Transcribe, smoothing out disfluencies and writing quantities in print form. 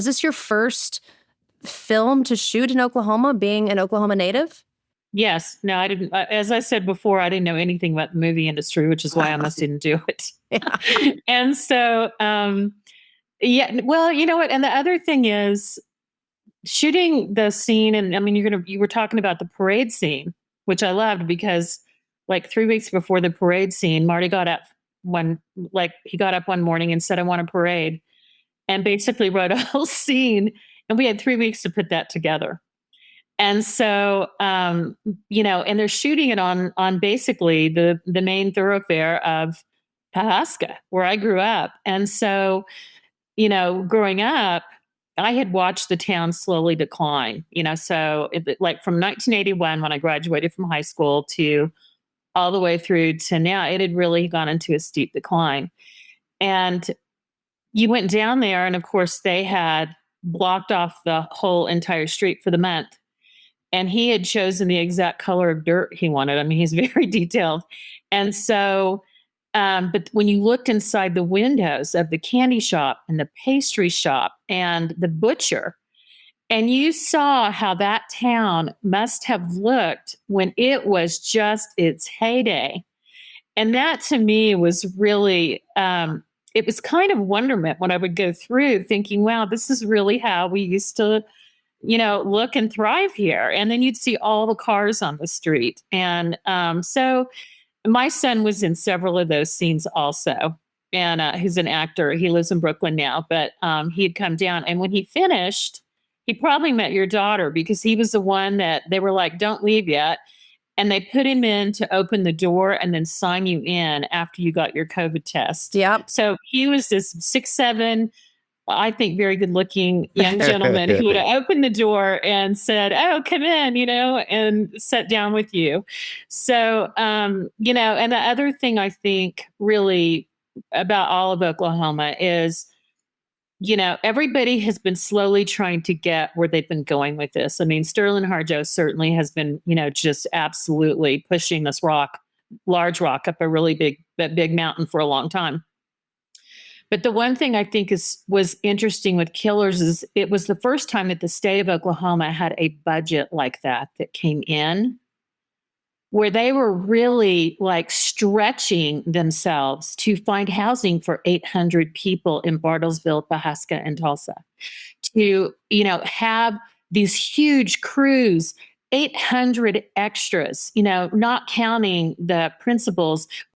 Is this your first film to shoot in Oklahoma, being an Oklahoma native? Yes. No, I didn't. As I said before, I didn't know anything about the movie industry, which is why I almost didn't do it. Yeah. And so, yeah, well, you know what? And the other thing is shooting the scene. And I mean, you were talking about the parade scene, which I loved because like 3 weeks before the parade scene, Marty got up he got up one morning and said, I want a parade, and basically wrote a whole scene. And we had 3 weeks to put that together. And so, and they're shooting it on basically the main thoroughfare of Pahaska, where I grew up. And so, growing up, I had watched the town slowly decline. So like from 1981 when I graduated from high school to all the way through to now, it had really gone into a steep decline. And you went down there, and of course, they had blocked off the whole entire street for the month, and he had chosen the exact color of dirt he wanted. I mean, he's very detailed. And so, but when you looked inside the windows of the candy shop and the pastry shop and the butcher, and you saw how that town must have looked when it was just its heyday. And that to me was really, it was kind of wonderment when I would go through thinking, wow, this is really how we used to look and thrive here. And then you'd see all the cars on the street. And so my son was in several of those scenes also. And he's an actor. He lives in Brooklyn now, but he had come down. And when he finished, he probably met your daughter because he was the one that they were like, don't leave yet. And they put him in to open the door and then sign you in after you got your COVID test. Yep. So he was this 6'7", I think very good looking young gentleman who would have opened the door and said, oh, come in, and sat down with you. So, and the other thing I think really about all of Oklahoma is, everybody has been slowly trying to get where they've been going with this. I mean, Sterling Harjo certainly has been, just absolutely pushing this large rock up a really big mountain for a long time. But the one thing I think was interesting with Killers is it was the first time that the state of Oklahoma had a budget like that came in, where they were really like stretching themselves to find housing for 800 people in Bartlesville, Pahaska, and Tulsa, to, have these huge crews, 800 extras, not counting the principals